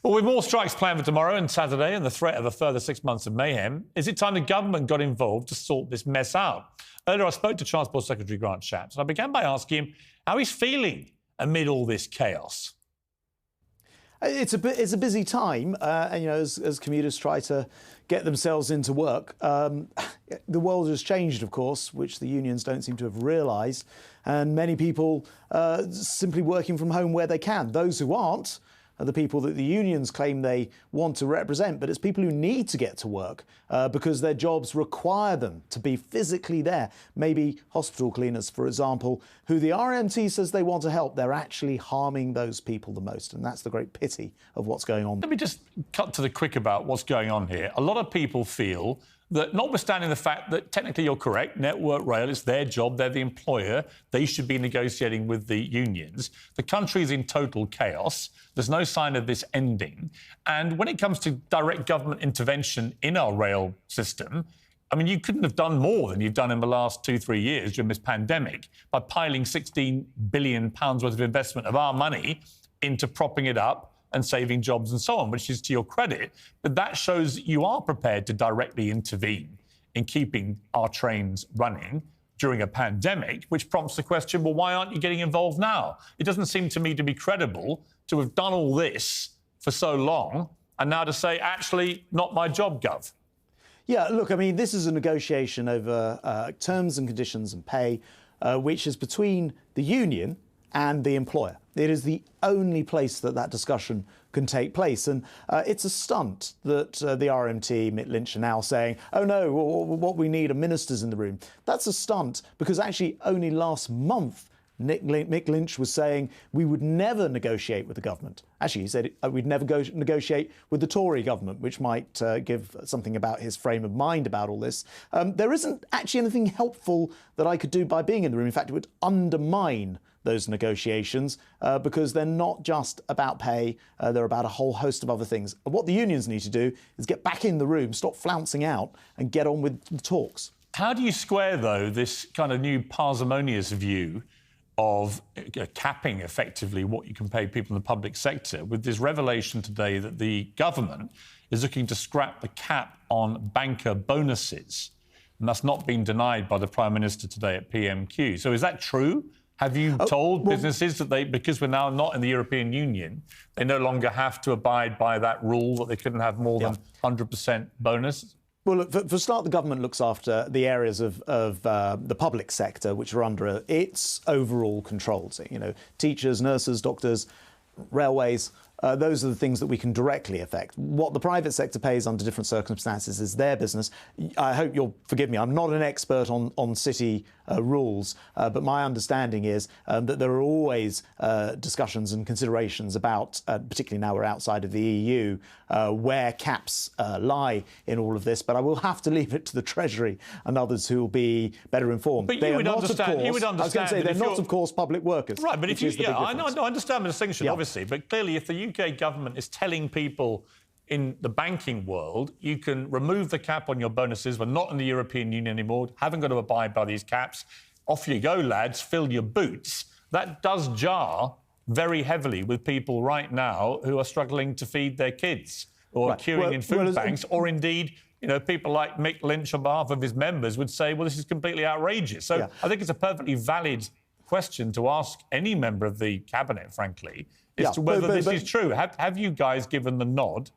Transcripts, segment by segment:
Well, with more strikes planned for tomorrow and Saturday and the threat of a further 6 months of mayhem, is it time the government got involved to sort this mess out? Earlier, I spoke to Transport Secretary Grant Shapps, and I began by asking him how he's feeling amid all this chaos. It's a busy time, and as commuters try to get themselves into work. The world has changed, of course, which the unions don't seem to have realised, and many people simply working from home where they can. Those who aren't are the people that the unions claim they want to represent, but it's people who need to get to work because their jobs require them to be physically there. Maybe hospital cleaners, for example, who the RMT says they want to help. They're actually harming those people the most, and that's the great pity of what's going on. Let me just cut to the quick about what's going on here. A lot of people feel that, notwithstanding the fact that technically you're correct, Network Rail, it's their job, they're the employer, they should be negotiating with the unions. The country's in total chaos. There's no sign of this ending. And when it comes to direct government intervention in our rail system, I mean, you couldn't have done more than you've done in the last 2-3 years during this pandemic by piling £16 billion worth of investment of our money into propping it up and saving jobs and so on, which is to your credit. But that shows that you are prepared to directly intervene in keeping our trains running during a pandemic, which prompts the question, well, why aren't you getting involved now? It doesn't seem to me to be credible to have done all this for so long and now to say, actually, not my job, Gov. Yeah, look, I mean, this is a negotiation over terms and conditions and pay, which is between the union and the employer. It is the only place that that discussion can take place. And it's a stunt that the RMT, MICK, LYNCH are now saying, oh, no, what we need are ministers in the room. That's a stunt because actually only last month MICK, LYNCH was saying we would never negotiate with the government. Actually, he said we'd never negotiate with the Tory government, which might give something about his frame of mind about all this. There isn't actually anything helpful that I could do by being in the room. In fact, it would undermine those negotiations because they're not just about pay, they're about a whole host of other things. And what the unions need to do is get back in the room, stop flouncing out and get on with the talks. How do you square, though, this kind of new parsimonious view of capping effectively what you can pay people in the public sector with this revelation today that the government is looking to scrap the cap on banker bonuses? And that's not been denied by the Prime Minister today at PMQ. So is that true? Have you told businesses that because we're now not in the European Union, they no longer have to abide by that rule that they couldn't have more than 100% bonus? Well, look, for start, the government looks after the areas of the public sector which are under its overall control. So, teachers, nurses, doctors, railways, those are the things that we can directly affect. What the private sector pays under different circumstances is their business. I hope you'll forgive me. I'm not an expert on city rules, but my understanding is that there are always discussions and considerations about, particularly now we're outside of the EU, where caps lie in all of this. But I will have to leave it to the Treasury and others who will be better informed. But you would understand. I was going to say they're not, of course, public workers. Right, but if you, I understand the distinction, obviously. But clearly, if the UK government is telling people in the banking world, you can remove the cap on your bonuses, we're not in the European Union anymore, haven't got to abide by these caps, off you go, lads, fill your boots. That does jar very heavily with people right now who are struggling to feed their kids or queuing in food banks, or indeed, people like MICK, LYNCH on behalf of his members would say, well, this is completely outrageous. So I think it's a perfectly valid question to ask any member of the cabinet, frankly, as to whether this is true. Have you guys given the nod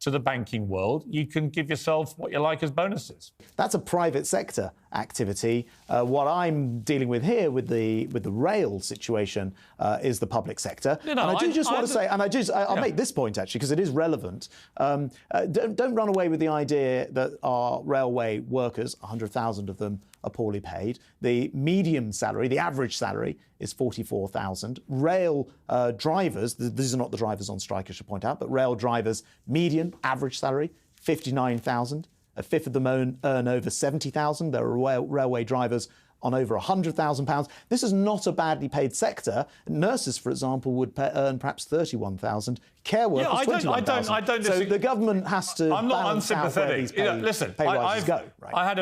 to the banking world? You can give yourself what you like as bonuses. That's a private sector activity. What I'm dealing with here with the rail situation is the public sector. And I do just want to say, and I'll make this point actually because it is relevant. Don't run away with the idea that our railway workers, 100,000 of them, are poorly paid. The median salary, the average salary, is 44,000. Rail drivers, these are not the drivers on strike, I should point out, but rail drivers, median average salary, 59,000. A fifth of them earn over 70,000. There are railway drivers on over £100,000. This is not a badly paid sector. Nurses, for example, would earn perhaps £31,000. Care workers, £21,000. I don't so the government has to I'm not balance out where these unsympathetic. Listen, pay rises go. Right? I had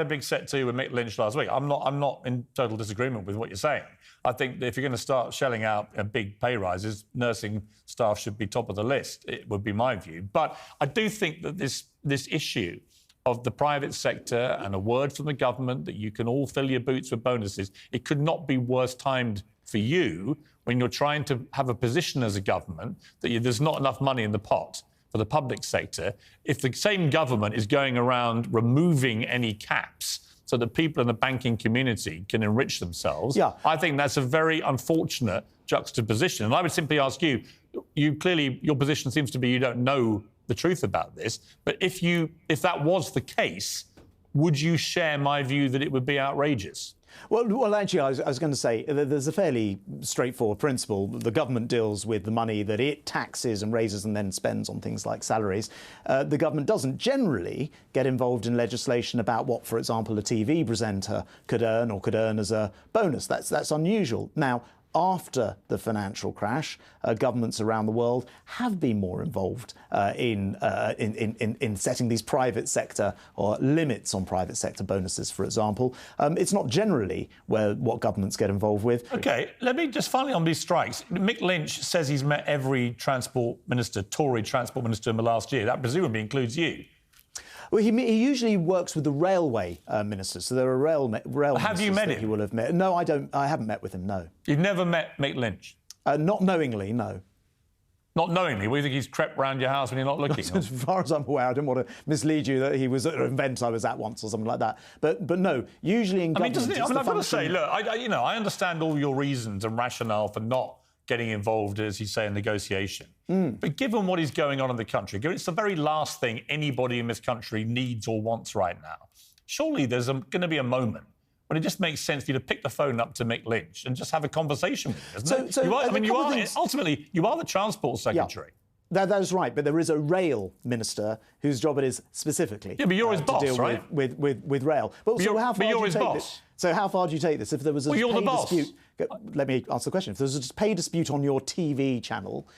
a big set to with Mick Lynch last week. I'm not in total disagreement with what you're saying. I think that if you're going to start shelling out big pay rises, nursing staff should be top of the list. It would be my view. But I do think that this issue of the private sector and a word from the government that you can all fill your boots with bonuses, it could not be worse timed for you when you're trying to have a position as a government that there's not enough money in the pot for the public sector. If the same government is going around removing any caps so that people in the banking community can enrich themselves, I think that's a very unfortunate juxtaposition. And I would simply ask you clearly, your position seems to be you don't know the truth about this, but if that was the case, would you share my view that it would be outrageous? Well, actually, I was going to say there's a fairly straightforward principle. The government deals with the money that it taxes and raises and then spends on things like salaries. The government doesn't generally get involved in legislation about what, for example, a TV presenter could earn or could earn as a bonus. That's unusual. Now, after the financial crash, governments around the world have been more involved in setting these private sector or limits on private sector bonuses, for example. It's not generally what governments get involved with. OK, let me just finally on these strikes. Mick Lynch says he's met every transport minister, Tory transport minister in the last year. That presumably includes you. Well, he usually works with the railway ministers, so there are rail Have you met him? He will have met. No, I don't. I haven't met with him. No. You've never met Mick Lynch? Not knowingly, no. Not knowingly? Well, you think he's crept round your house when you're not looking? As far as I'm aware, I didn't want to mislead you that he was at an event I was at once or something like that. But no, usually in government, I've got to say, look, I understand all your reasons and rationale for not getting involved, as you say, in negotiation. But given what is going on in the country, given it's the very last thing anybody in this country needs or wants right now, surely there's going to be a moment when it just makes sense for you to pick the phone up to Mick Lynch and just have a conversation with him, isn't it? Ultimately, you are the Transport Secretary. Yeah. That is right, but there is a rail minister whose job it is specifically but you're his boss, to deal right? with rail. But you're his boss. So how far do you take this? If there was a pay dispute, let me answer the question. If there was a pay dispute on your TV channel,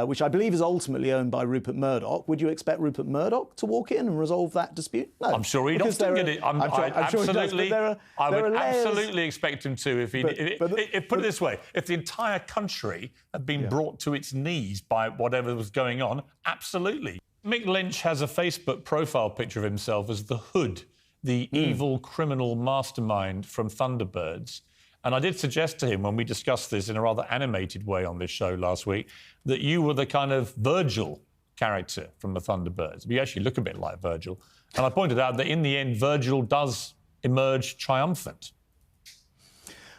which I believe is ultimately owned by Rupert Murdoch, would you expect Rupert Murdoch to walk in and resolve that dispute? No. I'm sure he'd often get it. I would absolutely expect him to. Put it this way, if the entire country had been brought to its knees by whatever was going on, absolutely. Mick Lynch has a Facebook profile picture of himself as the Hood, the evil criminal mastermind from Thunderbirds. And I did suggest to him when we discussed this in a rather animated way on this show last week that you were the kind of Virgil character from the Thunderbirds. You actually look a bit like Virgil. And I pointed out that in the end, Virgil does emerge triumphant.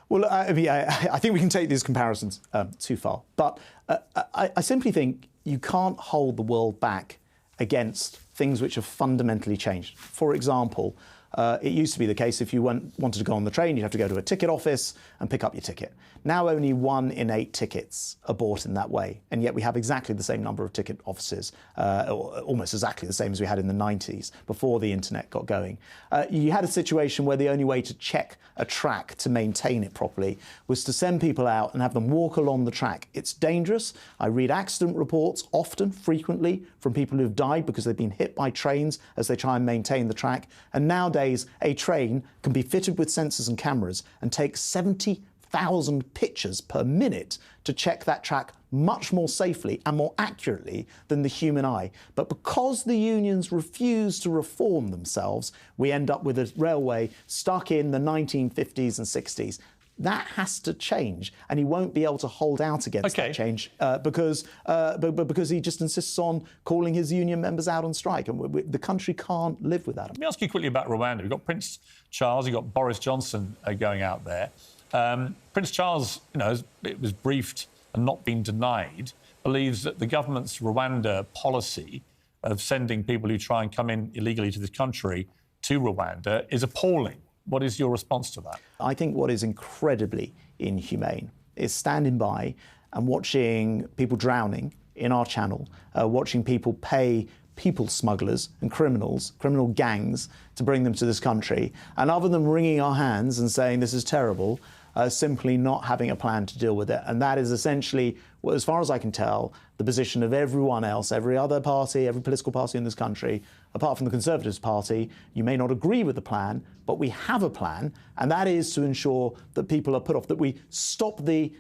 Well, I think we can take these comparisons too far. But I simply think you can't hold the world back against things which have fundamentally changed. For example, it used to be the case if you wanted to go on the train, you'd have to go to a ticket office and pick up your ticket. Now only 1 in 8 tickets are bought in that way, and yet we have exactly the same number of ticket offices, or almost exactly the same as we had in the 90s, before the internet got going. You had a situation where the only way to check a track to maintain it properly was to send people out and have them walk along the track. It's dangerous. I read accident reports frequently, from people who've died because they've been hit by trains as they try and maintain the track. And nowadays, a train can be fitted with sensors and cameras and take 70,000 pictures per minute to check that track much more safely and more accurately than the human eye. But because the unions refuse to reform themselves, we end up with a railway stuck in the 1950s and 60s. That has to change, and he won't be able to hold out against that change because he just insists on calling his union members out on strike, and the country can't live without him. Let me ask you quickly about Rwanda. We've got Prince Charles, you've got Boris Johnson going out there. Prince Charles, it was briefed and not been denied, believes that the government's Rwanda policy of sending people who try and come in illegally to this country to Rwanda is appalling. What is your response to that? I think what is incredibly inhumane is standing by and watching people drowning in our channel, watching people pay people smugglers and criminals, criminal gangs, to bring them to this country. And other than wringing our hands and saying this is terrible, simply not having a plan to deal with it. And that is essentially, well, as far as I can tell, the position of everyone else, every other party, every political party in this country, apart from the Conservative Party. You may not agree with the plan, but we have a plan, and that is to ensure that people are put off, that we stop the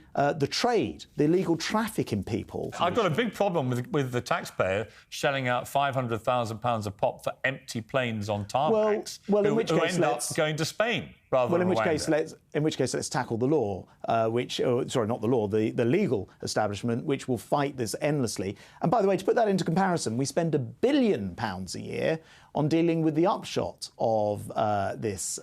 trade, the illegal traffic in people. I've got a big problem with the taxpayer shelling out £500,000 a pop for empty planes on tarmacs who end up going to Spain rather than Rwanda. In which case, let's tackle the law, the legal establishment, which will fight this endlessly. And by the way, to put that into comparison, we spend £1 billion a year on dealing with the upshot of this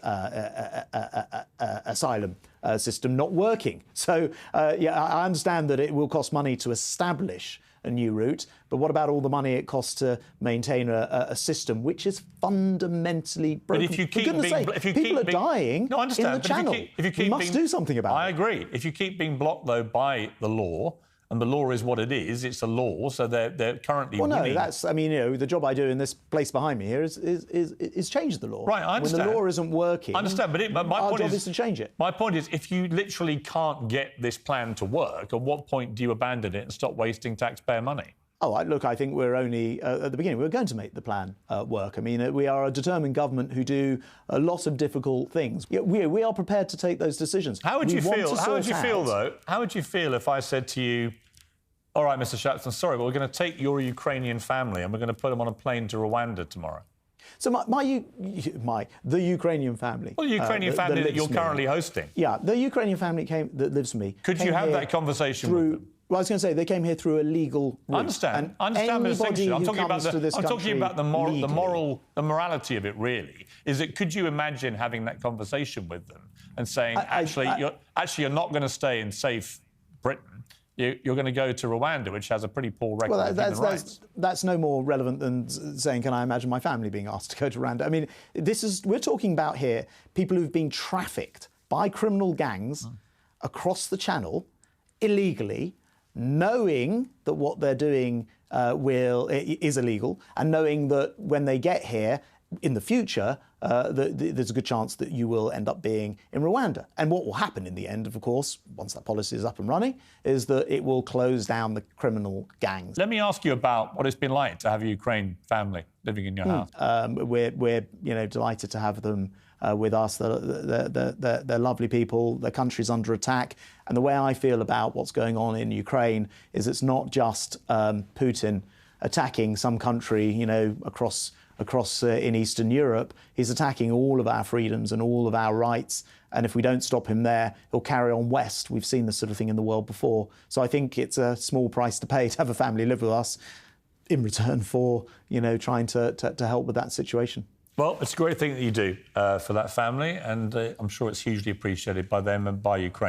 asylum system not working. So, I understand that it will cost money to establish a new route, but what about all the money it costs to maintain a system which is fundamentally broken? But people are dying in the Channel. We must do something about it. I agree. If you keep being blocked, though, by the law, and the law is what it is, it's a law, so they're currently winning. No, the job I do in this place behind me here is change the law. Right, I understand. When the law isn't working, I understand, but our job is to change it. My point is, if you literally can't get this plan to work, at what point do you abandon it and stop wasting taxpayer money? I think we're only at the beginning. We're going to make the plan work. I mean, we are a determined government who do a lot of difficult things. We are prepared to take those decisions. How would you feel if I said to you, all right, Mr. Shapps, I'm sorry, but we're going to take your Ukrainian family and we're going to put them on a plane to Rwanda tomorrow? So the Ukrainian family. Well, the Ukrainian family that you're currently hosting. Yeah, the Ukrainian family that lives with me. Could you have that conversation with them? Well, I was going to say they came here through a legal route. I understand. I understand the distinction. I'm talking about the morality of it. Really, is it? Could you imagine having that conversation with them and saying, you're not going to stay in safe Britain. You're going to go to Rwanda, which has a pretty poor record of human rights. That's no more relevant than saying, can I imagine my family being asked to go to Rwanda? I mean, we're talking about here people who've been trafficked by criminal gangs across the Channel illegally, knowing that what they're doing is illegal, and knowing that when they get here in the future, there's a good chance that you will end up being in Rwanda. And what will happen in the end, of course, once that policy is up and running, is that it will close down the criminal gangs. Let me ask you about what it's been like to have a Ukraine family living in your house. We're delighted to have them with us. They're lovely people. Their country's under attack. And the way I feel about what's going on in Ukraine is it's not just Putin attacking some country, across in Eastern Europe. He's attacking all of our freedoms and all of our rights. And if we don't stop him there, he'll carry on west. We've seen this sort of thing in the world before. So I think it's a small price to pay to have a family live with us in return for, trying to help with that situation. Well, it's a great thing that you do for that family, and I'm sure it's hugely appreciated by them and by Ukraine.